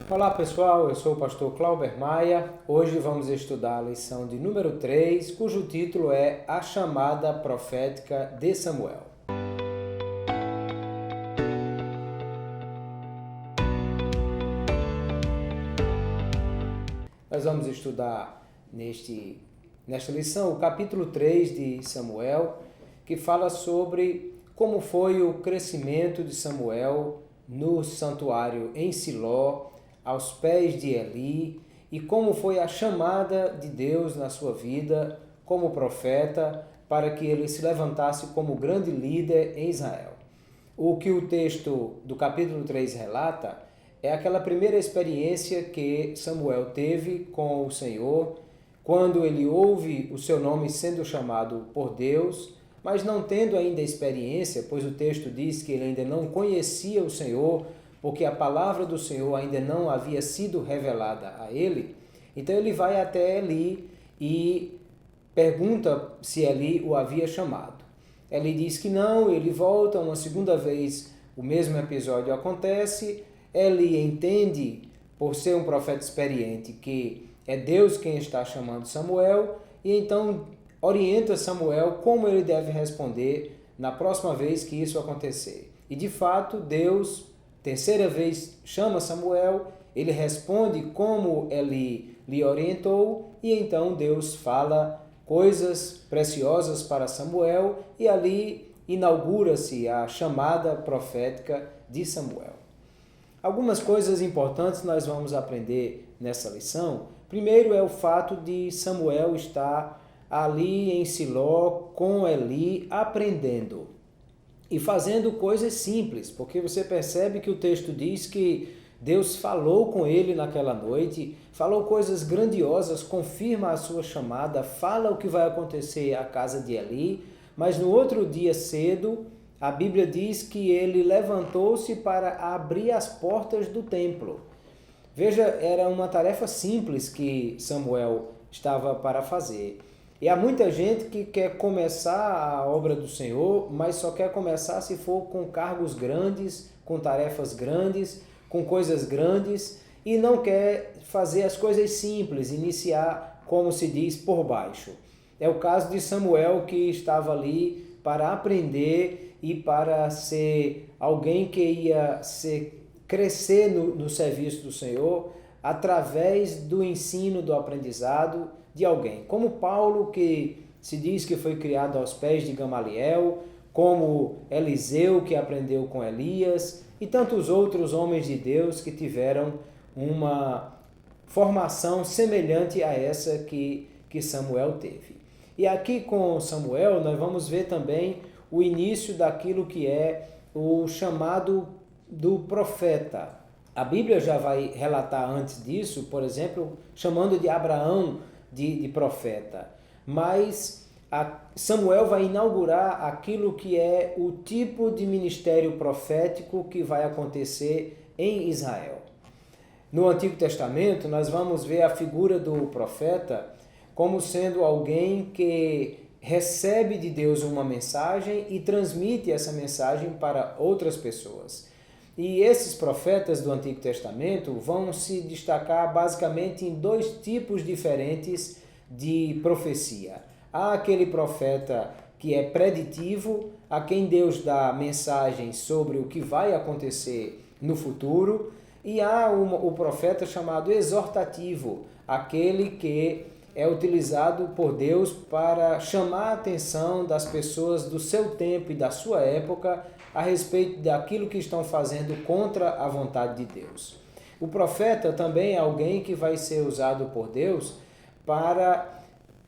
Olá pessoal, eu sou o pastor Clauber Maia. Hoje vamos estudar a lição de número 3, cujo título é A Chamada Profética de Samuel. Nós vamos estudar nesta lição o capítulo 3 de Samuel, que fala sobre como foi o crescimento de Samuel no santuário em Siló, aos pés de Eli, e como foi a chamada de Deus na sua vida como profeta para que ele se levantasse como grande líder em Israel. O que o texto do capítulo 3 relata é aquela primeira experiência que Samuel teve com o Senhor, quando ele ouve o seu nome sendo chamado por Deus, mas não tendo ainda experiência, pois o texto diz que ele ainda não conhecia o Senhor, porque a palavra do Senhor ainda não havia sido revelada a ele. Então ele vai até Eli e pergunta se Eli o havia chamado. Eli diz que não, ele volta uma segunda vez, o mesmo episódio acontece. Eli entende, por ser um profeta experiente, que é Deus quem está chamando Samuel, e então orienta Samuel como ele deve responder na próxima vez que isso acontecer. E de fato, Deus, terceira vez, chama Samuel, ele responde como ele lhe orientou, e então Deus fala coisas preciosas para Samuel, e ali inaugura-se a chamada profética de Samuel. Algumas coisas importantes nós vamos aprender nessa lição. Primeiro é o fato de Samuel estar ali em Siló com Eli aprendendo e fazendo coisas simples, porque você percebe que o texto diz que Deus falou com ele naquela noite, falou coisas grandiosas, confirma a sua chamada, fala o que vai acontecer à casa de Eli, mas no outro dia cedo, a Bíblia diz que ele levantou-se para abrir as portas do templo. Veja, era uma tarefa simples que Samuel estava para fazer. E há muita gente que quer começar a obra do Senhor, mas só quer começar se for com cargos grandes, com tarefas grandes, com coisas grandes, e não quer fazer as coisas simples, iniciar, como se diz, por baixo. É o caso de Samuel, que estava ali para aprender e para ser alguém que ia crescer no serviço do Senhor através do ensino, do aprendizado de alguém. Como Paulo, que se diz que foi criado aos pés de Gamaliel, como Eliseu, que aprendeu com Elias, e tantos outros homens de Deus que tiveram uma formação semelhante a essa que Samuel teve. E aqui com Samuel nós vamos ver também o início daquilo que é o chamado do profeta. A Bíblia já vai relatar antes disso, por exemplo, chamando de Abraão de profeta. Mas Samuel vai inaugurar aquilo que é o tipo de ministério profético que vai acontecer em Israel. No Antigo Testamento, nós vamos ver a figura do profeta como sendo alguém que recebe de Deus uma mensagem e transmite essa mensagem para outras pessoas. E esses profetas do Antigo Testamento vão se destacar basicamente em dois tipos diferentes de profecia. Há aquele profeta que é preditivo, a quem Deus dá mensagens sobre o que vai acontecer no futuro, e há o profeta chamado exortativo, aquele que é utilizado por Deus para chamar a atenção das pessoas do seu tempo e da sua época a respeito daquilo que estão fazendo contra a vontade de Deus. O profeta também é alguém que vai ser usado por Deus para,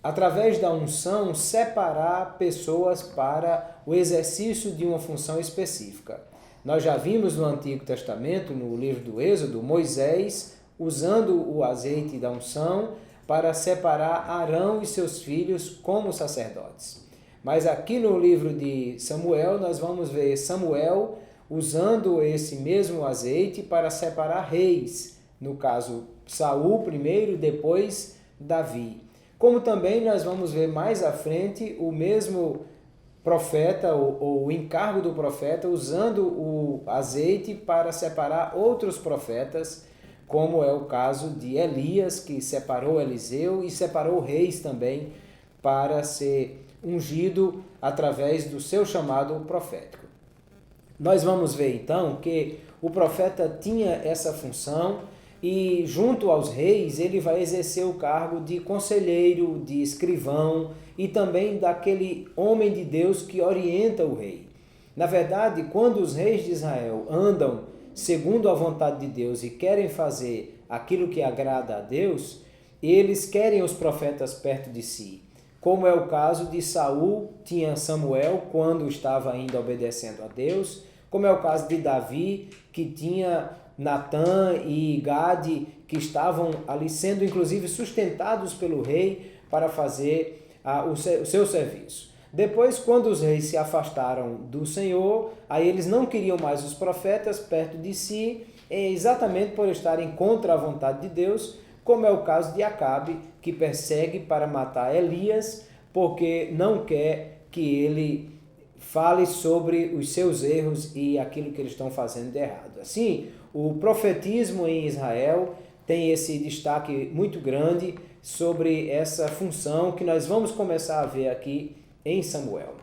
através da unção, separar pessoas para o exercício de uma função específica. Nós já vimos no Antigo Testamento, no livro do Êxodo, Moisés usando o azeite da unção para separar Arão e seus filhos como sacerdotes. Mas aqui no livro de Samuel, nós vamos ver Samuel usando esse mesmo azeite para separar reis. No caso, Saul primeiro, depois Davi. Como também nós vamos ver mais à frente o mesmo profeta, ou o encargo do profeta, usando o azeite para separar outros profetas, como é o caso de Elias, que separou Eliseu e separou reis também para ser ungido através do seu chamado profético. Nós vamos ver então que o profeta tinha essa função e junto aos reis ele vai exercer o cargo de conselheiro, de escrivão e também daquele homem de Deus que orienta o rei. Na verdade, quando os reis de Israel andam segundo a vontade de Deus e querem fazer aquilo que agrada a Deus, eles querem os profetas perto de si. Como é o caso de Saul, tinha Samuel quando estava ainda obedecendo a Deus, como é o caso de Davi, que tinha Natã e Gade, que estavam ali sendo inclusive sustentados pelo rei para fazer o seu serviço. Depois, quando os reis se afastaram do Senhor, aí eles não queriam mais os profetas perto de si, exatamente por estarem contra a vontade de Deus, como é o caso de Acabe, que persegue para matar Elias, porque não quer que ele fale sobre os seus erros e aquilo que eles estão fazendo de errado. Assim, o profetismo em Israel tem esse destaque muito grande sobre essa função que nós vamos começar a ver aqui em Samuel.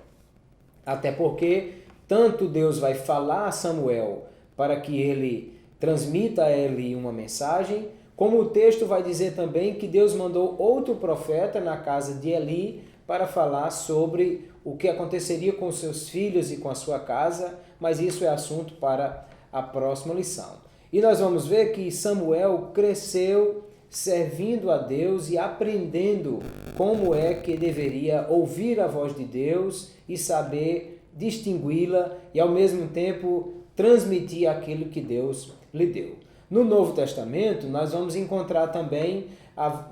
Até porque tanto Deus vai falar a Samuel para que ele transmita a Eli uma mensagem, como o texto vai dizer também que Deus mandou outro profeta na casa de Eli para falar sobre o que aconteceria com seus filhos e com a sua casa, mas isso é assunto para a próxima lição. E nós vamos ver que Samuel cresceu servindo a Deus e aprendendo como é que deveria ouvir a voz de Deus e saber distingui-la e ao mesmo tempo transmitir aquilo que Deus lhe deu. No Novo Testamento, nós vamos encontrar também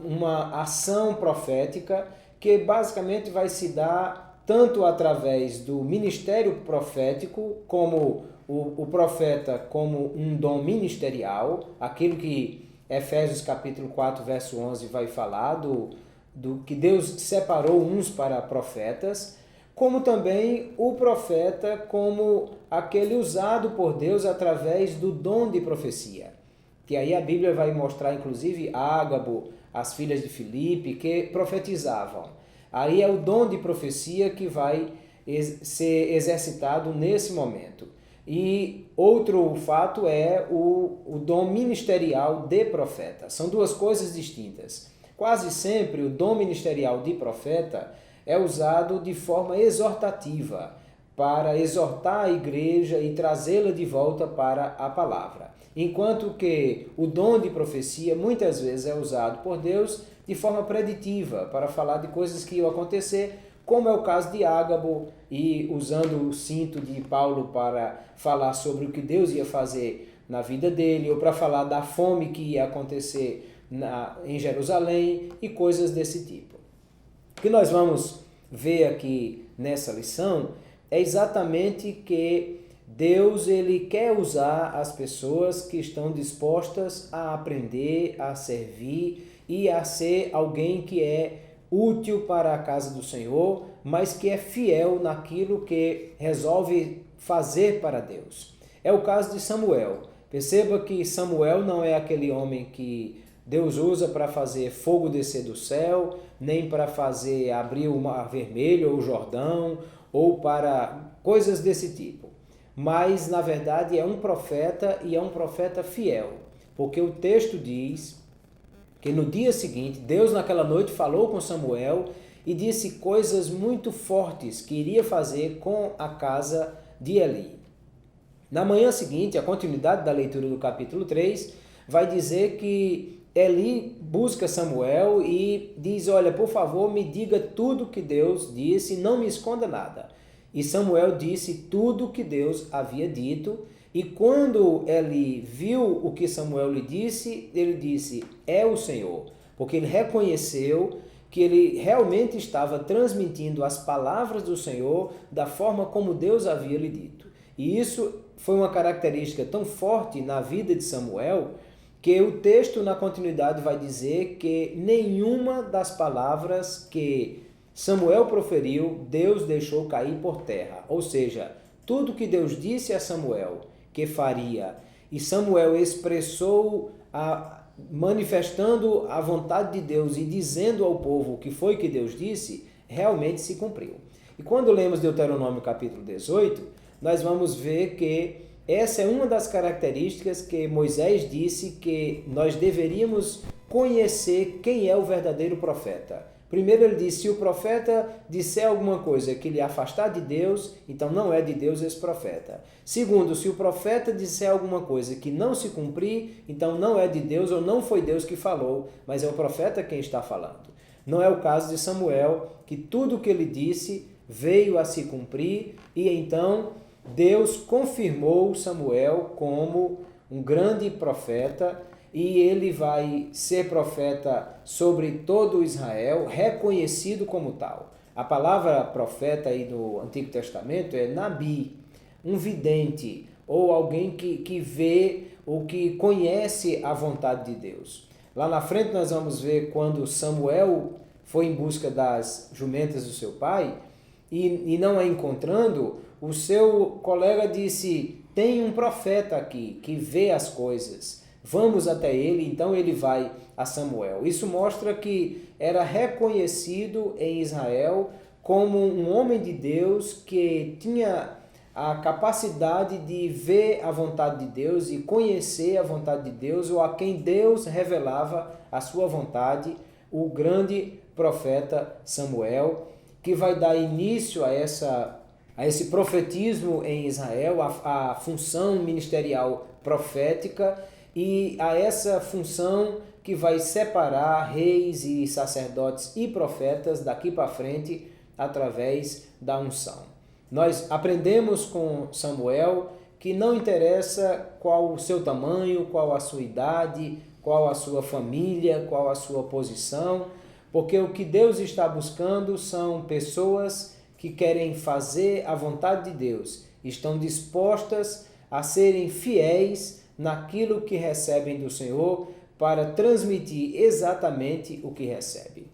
uma ação profética que basicamente vai se dar tanto através do ministério profético, como o profeta como um dom ministerial, aquilo que Efésios capítulo 4, verso 11 vai falar do que Deus separou uns para profetas, como também o profeta como aquele usado por Deus através do dom de profecia. Que aí a Bíblia vai mostrar, inclusive, Ágabo, as filhas de Filipe, que profetizavam. Aí é o dom de profecia que vai ser exercitado nesse momento. E outro fato é o dom ministerial de profeta. São duas coisas distintas. Quase sempre o dom ministerial de profeta é usado de forma exortativa, para exortar a igreja e trazê-la de volta para a palavra. Enquanto que o dom de profecia muitas vezes é usado por Deus de forma preditiva, para falar de coisas que iam acontecer, como é o caso de Ágabo, e usando o cinto de Paulo para falar sobre o que Deus ia fazer na vida dele, ou para falar da fome que ia acontecer em Jerusalém, e coisas desse tipo. O que nós vamos ver aqui nessa lição é exatamente que Deus ele quer usar as pessoas que estão dispostas a aprender, a servir e a ser alguém que é útil para a casa do Senhor, mas que é fiel naquilo que resolve fazer para Deus. É o caso de Samuel. Perceba que Samuel não é aquele homem que Deus usa para fazer fogo descer do céu, nem para fazer abrir o Mar Vermelho ou o Jordão, ou para coisas desse tipo. Mas, na verdade, é um profeta e é um profeta fiel, porque o texto diz que no dia seguinte, Deus naquela noite falou com Samuel e disse coisas muito fortes que iria fazer com a casa de Eli. Na manhã seguinte, a continuidade da leitura do capítulo 3 vai dizer que Eli busca Samuel e diz, olha, por favor, me diga tudo que Deus disse, não me esconda nada. E Samuel disse tudo o que Deus havia dito, e quando Eli viu o que Samuel lhe disse, ele disse, é o Senhor, porque ele reconheceu que ele realmente estava transmitindo as palavras do Senhor da forma como Deus havia lhe dito. E isso foi uma característica tão forte na vida de Samuel, que o texto na continuidade vai dizer que nenhuma das palavras que Samuel proferiu, Deus deixou cair por terra. Ou seja, tudo que Deus disse a Samuel que faria, e Samuel expressou manifestando a vontade de Deus e dizendo ao povo o que foi que Deus disse, realmente se cumpriu. E quando lemos Deuteronômio capítulo 18, nós vamos ver que essa é uma das características que Moisés disse que nós deveríamos conhecer quem é o verdadeiro profeta. Primeiro ele disse, se o profeta disser alguma coisa que lhe afastar de Deus, então não é de Deus esse profeta. Segundo, se o profeta disser alguma coisa que não se cumprir, então não é de Deus ou não foi Deus que falou, mas é o profeta quem está falando. Não é o caso de Samuel, que tudo o que ele disse veio a se cumprir e então Deus confirmou Samuel como um grande profeta e ele vai ser profeta sobre todo Israel, reconhecido como tal. A palavra profeta aí no Antigo Testamento é Nabi, um vidente, ou alguém que vê ou que conhece a vontade de Deus. Lá na frente nós vamos ver quando Samuel foi em busca das jumentas do seu pai e não a encontrando, o seu colega disse, tem um profeta aqui que vê as coisas. Vamos até ele, então ele vai a Samuel. Isso mostra que era reconhecido em Israel como um homem de Deus que tinha a capacidade de ver a vontade de Deus e conhecer a vontade de Deus, ou a quem Deus revelava a sua vontade, o grande profeta Samuel, que vai dar início a esse profetismo em Israel, a função ministerial profética, e a essa função que vai separar reis e sacerdotes e profetas daqui para frente através da unção. Nós aprendemos com Samuel que não interessa qual o seu tamanho, qual a sua idade, qual a sua família, qual a sua posição, porque o que Deus está buscando são pessoas que querem fazer a vontade de Deus, estão dispostas a serem fiéis naquilo que recebem do Senhor para transmitir exatamente o que recebe.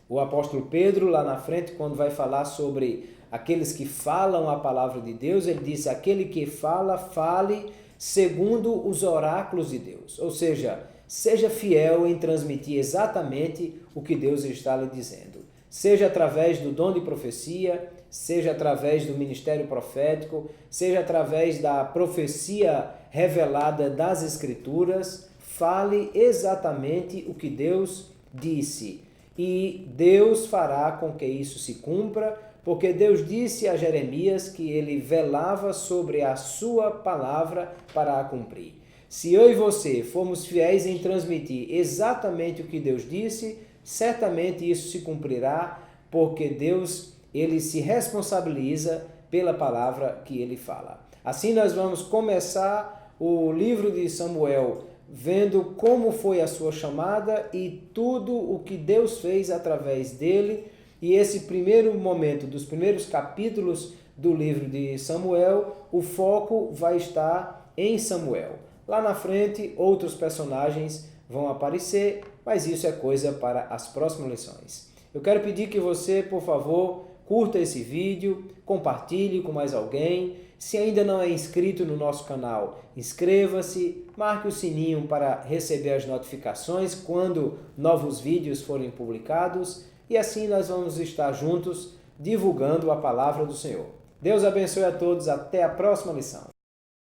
O apóstolo Pedro, lá na frente, quando vai falar sobre aqueles que falam a palavra de Deus, ele diz, aquele que fala, fale segundo os oráculos de Deus. Ou seja, seja fiel em transmitir exatamente o que Deus está lhe dizendo. Seja através do dom de profecia, seja através do ministério profético, seja através da profecia revelada das Escrituras, fale exatamente o que Deus disse. E Deus fará com que isso se cumpra, porque Deus disse a Jeremias que ele velava sobre a sua palavra para a cumprir. Se eu e você formos fiéis em transmitir exatamente o que Deus disse, certamente isso se cumprirá, porque Deus ele se responsabiliza pela palavra que ele fala. Assim nós vamos começar o livro de Samuel vendo como foi a sua chamada e tudo o que Deus fez através dele. E esse primeiro momento, dos primeiros capítulos do livro de Samuel, o foco vai estar em Samuel. Lá na frente, outros personagens vão aparecer, mas isso é coisa para as próximas lições. Eu quero pedir que você, por favor, curta esse vídeo, compartilhe com mais alguém. Se ainda não é inscrito no nosso canal, inscreva-se, marque o sininho para receber as notificações quando novos vídeos forem publicados e assim nós vamos estar juntos divulgando a palavra do Senhor. Deus abençoe a todos, até a próxima lição.